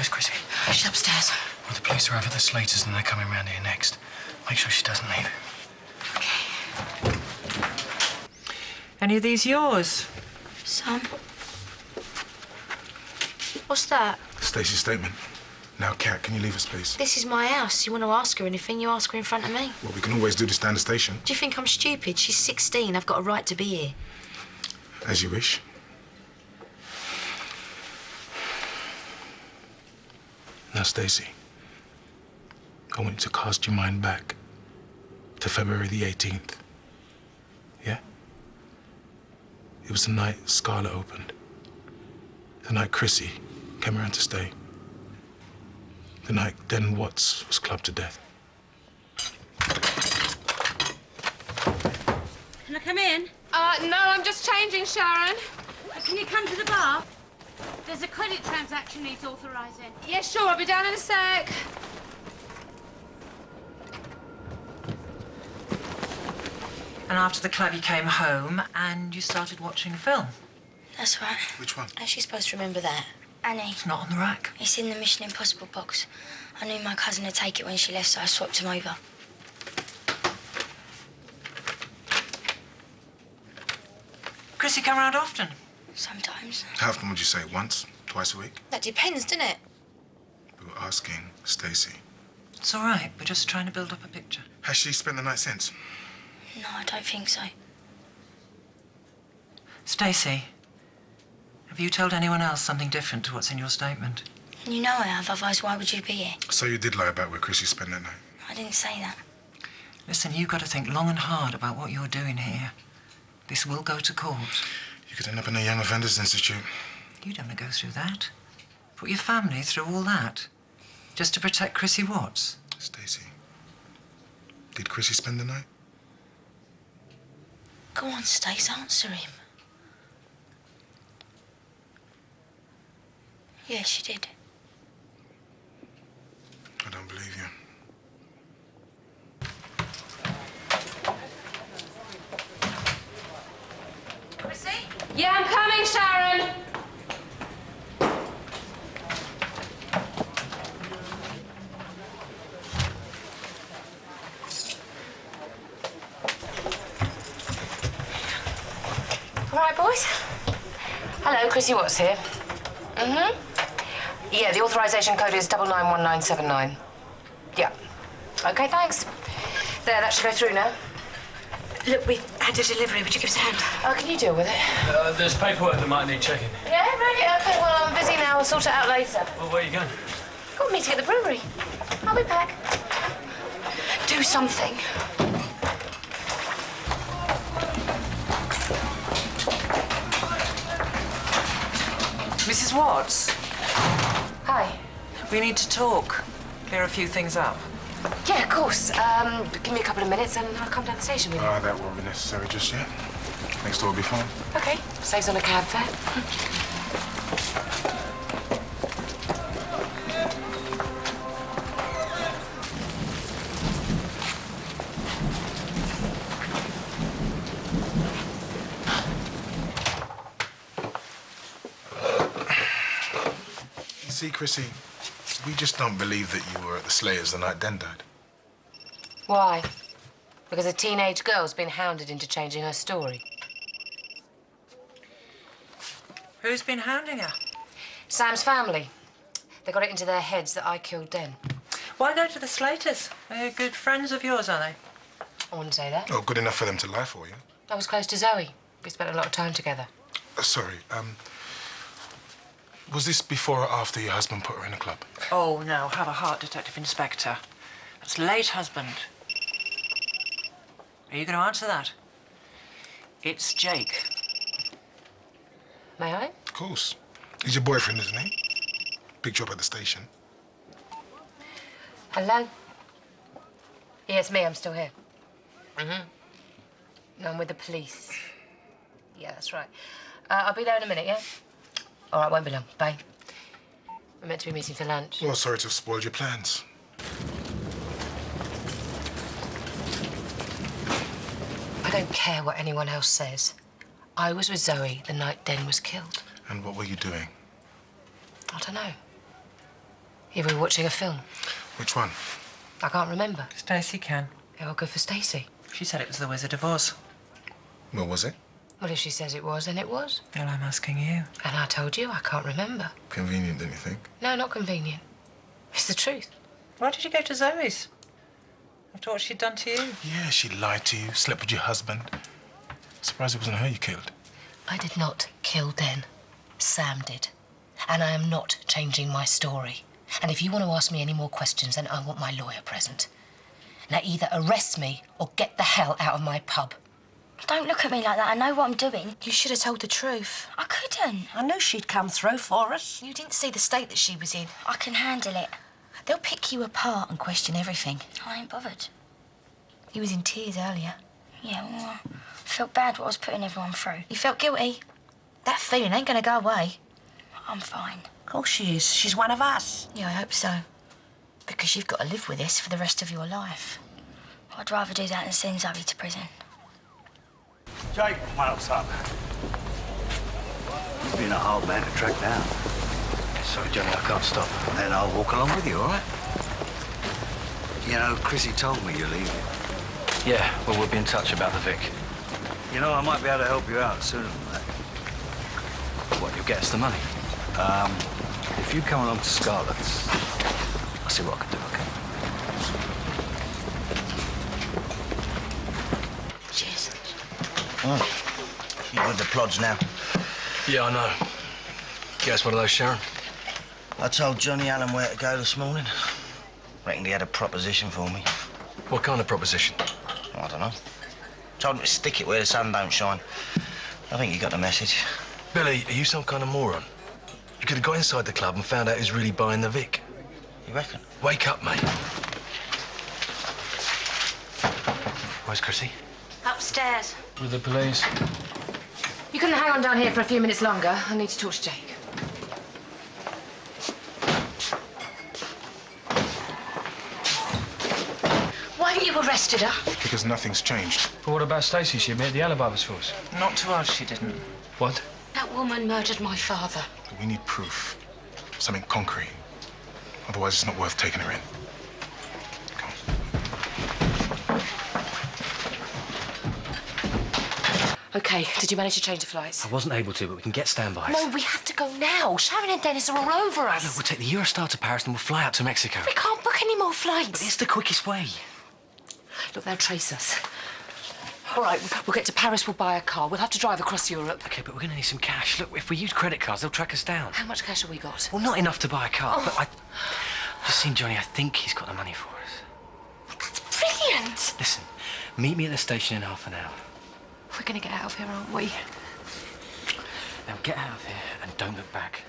Where's Chrissie? She's upstairs. Well, the police are over at the Slaters and they're coming round here next. Make sure she doesn't leave. OK. Any of these yours? Some. What's that? Stacey's statement. Now, Kat, can you leave us, please? This is my house. You want to ask her anything, you ask her in front of me. Well, we can always do this down the station. Do you think I'm stupid? She's 16. I've got a right to be here. As you wish. Now, Stacey, I want you to cast your mind back to February the 18th. Yeah? It was the night Scarlet opened. The night Chrissie came around to stay. The night Den Watts was clubbed to death. Can I come in? No, I'm just changing, Sharon. Can you come to the bar? There's a credit transaction he's authorising. Yeah, sure, I'll be down in a sec. And after the club, you came home and you started watching a film. That's right. Which one? How's she supposed to remember that? Annie. It's not on the rack. It's in the Mission Impossible box. I knew my cousin would take it when she left, so I swapped him over. Chrissie come round often? Sometimes. How often would you say? Once? Twice a week? That depends, doesn't it? We were asking Stacey. It's all right. We're just trying to build up a picture. Has she spent the night since? No, I don't think so. Stacey, have you told anyone else something different to what's in your statement? You know I have, otherwise why would you be here? So you did lie about where Chrissie spent that night? I didn't say that. Listen, you've got to think long and hard about what you're doing here. This will go to court. You could end up in a Young Offenders Institute. You don't want to go through that. Put your family through all that. Just to protect Chrissie Watts. Stacey, did Chrissie spend the night? Go on, Stace, answer him. Yeah, she did. I don't believe you. Chrissie? Yeah, I'm coming, Sharon. All right, boys. Hello, Chrissie Watts here. Yeah, the authorisation code is 991979. Yeah. OK, thanks. There, that should go through now. Look, we've had a delivery. Would you give us a hand? Oh, can you deal with it? There's paperwork that might need checking. Yeah, right. OK, well, I'm busy now. I'll sort it out later. Well, where are you going? Got a meeting at the brewery. I'll be back. Do something. Mrs. Watts, Hi. we need to talk. Clear a few things up. Yeah, of course. Give me a couple of minutes and I'll come down the station with you. That won't be necessary just yet. Next door will be fine. OK. Saves on a cab fare. See, Chrissie, we just don't believe that you were at the Slaters the night Den died. Why? Because a teenage girl's been hounded into changing her story. Who's been hounding her? Sam's family. They got it into their heads that I killed Den. Why go to the Slaters? They're good friends of yours, are they? I wouldn't say that. Oh, good enough for them to lie for you. I was close to Zoe. We spent a lot of time together. Sorry, was this before or after your husband put her in a club? Oh, no. Have a heart, Detective Inspector. That's late husband. Are you going to answer that? It's Jake. May I? Of course. He's your boyfriend, isn't he? Picked you up at the station. Hello? Yeah, it's me. I'm still here. No, I'm with the police. Yeah, that's right. I'll be there in a minute, yeah? All right, won't be long. Bye. We're meant to be meeting for lunch. Well, sorry to have spoiled your plans. I don't care what anyone else says. I was with Zoe the night Den was killed. And what were you doing? I don't know. You were watching a film. Which one? I can't remember. Stacey can. Yeah, well, good for Stacey. She said it was The Wizard of Oz. What was it? Well, if she says it was, then it was. Well, I'm asking you. And I told you I can't remember. Convenient, don't you think? No, not convenient. It's the truth. Why did you go to Zoe's? After what she'd done to you? Yeah, she lied to you, slept with your husband. Surprised it wasn't her you killed. I did not kill Den. Sam did. And I am not changing my story. And if you want to ask me any more questions, then I want my lawyer present. Now, either arrest me or get the hell out of my pub. Don't look at me like that. I know what I'm doing. You should have told the truth. I couldn't. I knew she'd come through for us. You didn't see the state that she was in. I can handle it. They'll pick you apart and question everything. I ain't bothered. He was in tears earlier. Yeah, well, I felt bad what I was putting everyone through. You felt guilty. That feeling ain't gonna go away. I'm fine. Of course she is. She's one of us. Yeah, I hope so. Because you've got to live with this for the rest of your life. I'd rather do that than send Zoe to prison. Jake, what's up? You've been a hard man to track down. Sorry, Jonny, I can't stop. Then I'll walk along with you, all right? You know, Chrissie told me you're leaving. Yeah, well, we'll be in touch about the Vic. You know, I might be able to help you out sooner than that. What, you'll get us the money? If you come along to Scarlett's, I'll see what I can do, okay? Cheers. You with the plods now. Yeah, I know. Guess one of those, Sharon? I told Johnny Allen where to go this morning. Reckoned he had a proposition for me. What kind of proposition? I don't know. Told him to stick it where the sun don't shine. I think you got the message. Billy, are you some kind of moron? You could have got inside the club and found out who's really buying the Vic. You reckon? Wake up, mate. Where's Chrissie? Upstairs. With the police. You couldn't hang on down here for a few minutes longer. I need to talk to Jake. Why haven't you arrested her? Because nothing's changed. But what about Stacey? She admitted the alibi was false. Not to us, she didn't. What? That woman murdered my father. We need proof. Something concrete. Otherwise, it's not worth taking her in. Come on. OK, did you manage to change the flights? I wasn't able to, but we can get standbys. No, we have to go now. Sharon and Dennis are all over us. Look, we'll take the Eurostar to Paris and we'll fly out to Mexico. We can't book any more flights. But it's the quickest way. Look, they'll trace us. All right, we'll get to Paris, we'll buy a car. We'll have to drive across Europe. OK, but we're going to need some cash. Look, if we use credit cards, they'll track us down. How much cash have we got? Well, not enough to buy a car, but I've just seen Jonny. I think he's got the money for us. That's brilliant. Listen, meet me at the station in half an hour. We're going to get out of here, aren't we? Now get out of here and don't look back.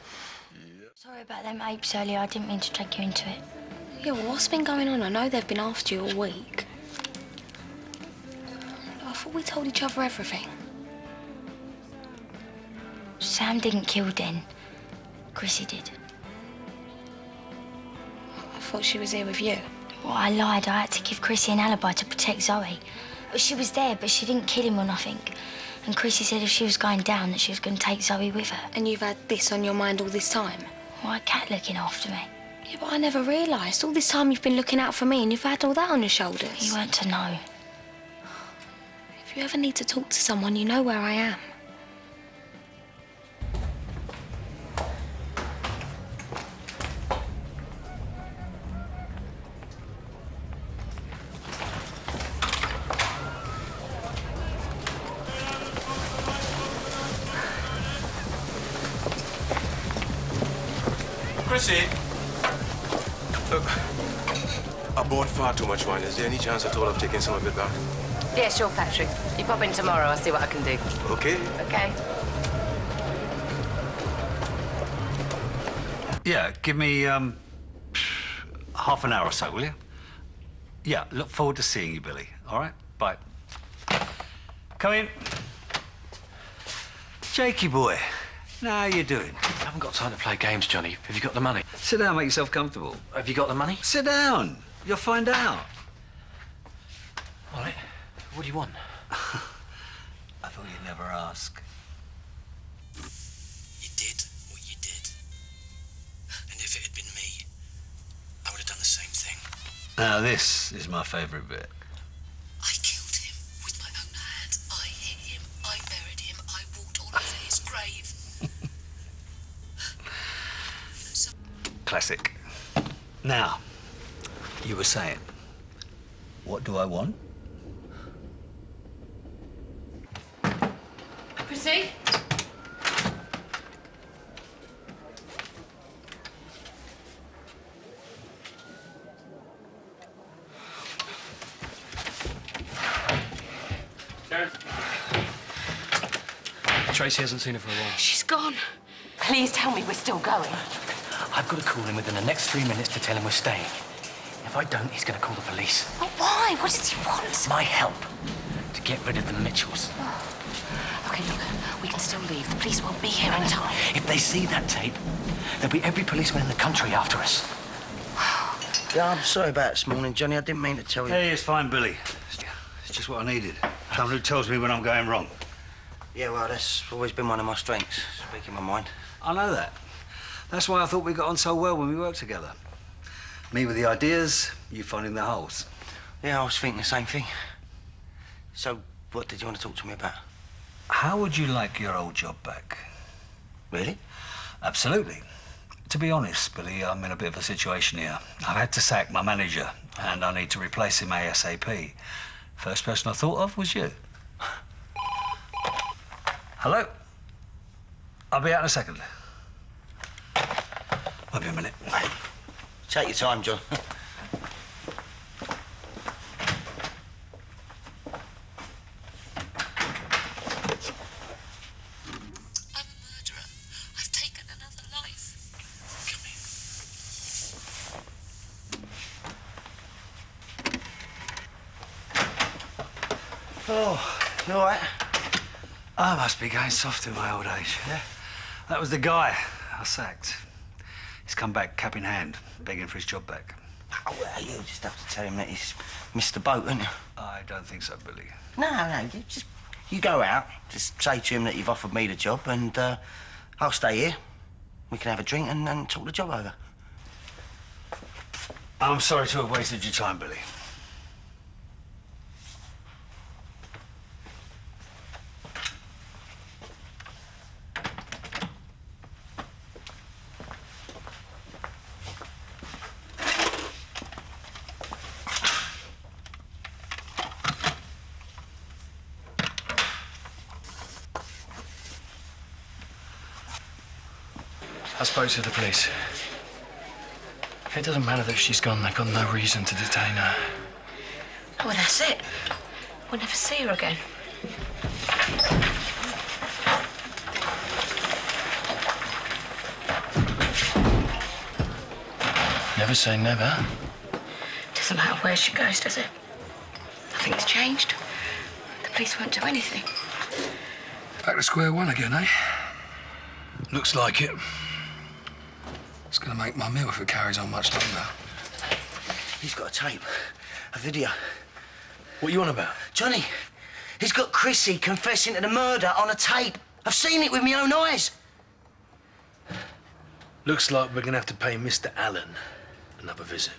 Sorry about them apes earlier. I didn't mean to drag you into it. Yeah, well, what's been going on? I know they've been after you all week. I thought we told each other everything. Sam didn't kill Den. Chrissie did. I thought she was here with you. Well, I lied. I had to give Chrissie an alibi to protect Zoe. But she was there, but she didn't kill him or nothing. And Chrissie said if she was going down, that she was going to take Zoe with her. And you've had this on your mind all this time? Why, Cat looking after me. Yeah, but I never realised. All this time you've been looking out for me and you've had all that on your shoulders. You weren't to know. If you ever need to talk to someone, you know where I am. Chrissie! Look, I bought far too much wine. Is there any chance at all of taking some of it back? Yeah, sure, Patrick. You pop in tomorrow, I'll see what I can do. Okay? OK. Yeah, give me, half an hour or so, will you? Yeah, look forward to seeing you, Billy. All right? Bye. Come in. Jakey boy, now how you doing? I haven't got time to play games, Jonny. Have you got the money? Sit down, make yourself comfortable. Have you got the money? Sit down. You'll find out. All right. What do you want? I thought you'd never ask. You did what you did. And if it had been me, Now, this is my favourite bit. I killed him with my own hands. I hit him, I buried him, I walked all over his grave. Classic. Now, you were saying, what do I want? Chrissie? Sharon? Tracy hasn't seen her for a while. She's gone. Please tell me we're still going. I've got to call him within the next 3 minutes to tell him we're staying. If I don't, he's going to call the police. But why? What does he want? My help to get rid of the Mitchells. OK, look, we can still leave. The police won't be here in time. If they see that tape, there'll be every policeman in the country after us. Yeah, I'm sorry about this morning, Johnny. I didn't mean to tell you. Hey, it's fine, Billy. It's just what I needed. Someone who tells me when I'm going wrong. Yeah, well, that's always been one of my strengths, speaking my mind. I know that. That's why I thought we got on so well when we worked together. Me with the ideas, you finding the holes. Yeah, I was thinking the same thing. So, what did you want to talk to me about? How would you like your old job back? Really? Absolutely. To be honest, Billy, I'm in a bit of a situation here. I've had to sack my manager, and I need to replace him ASAP. First person I thought of was you. Hello? I'll be out in a second. Won't be a minute. Hey, take your time, John. I'm a murderer. I've taken another life. Oh, you all right? I must be going soft in my old age. Yeah? That was the guy I sacked. He's come back cap in hand, begging for his job back. Oh, well, you just have to tell him that he's missed the boat, haven't you? I don't think so, Billy. No, you go out, just say to him that you've offered me the job, and I'll stay here. We can have a drink and talk the job over. I'm sorry to have wasted your time, Billy. I spoke to the police. It doesn't matter that she's gone. They've got no reason to detain her. Oh, well, that's it. We'll never see her again. Never say never. Doesn't matter where she goes, does it? Nothing's changed. The police won't do anything. Back to square one again, eh? Looks like it. It's gonna make my meal if it carries on much longer. He's got a tape, a video. What you on about? Johnny, he's got Chrissie confessing to the murder on a tape. I've seen it with my own eyes. Looks like we're gonna have to pay Mr. Allen another visit.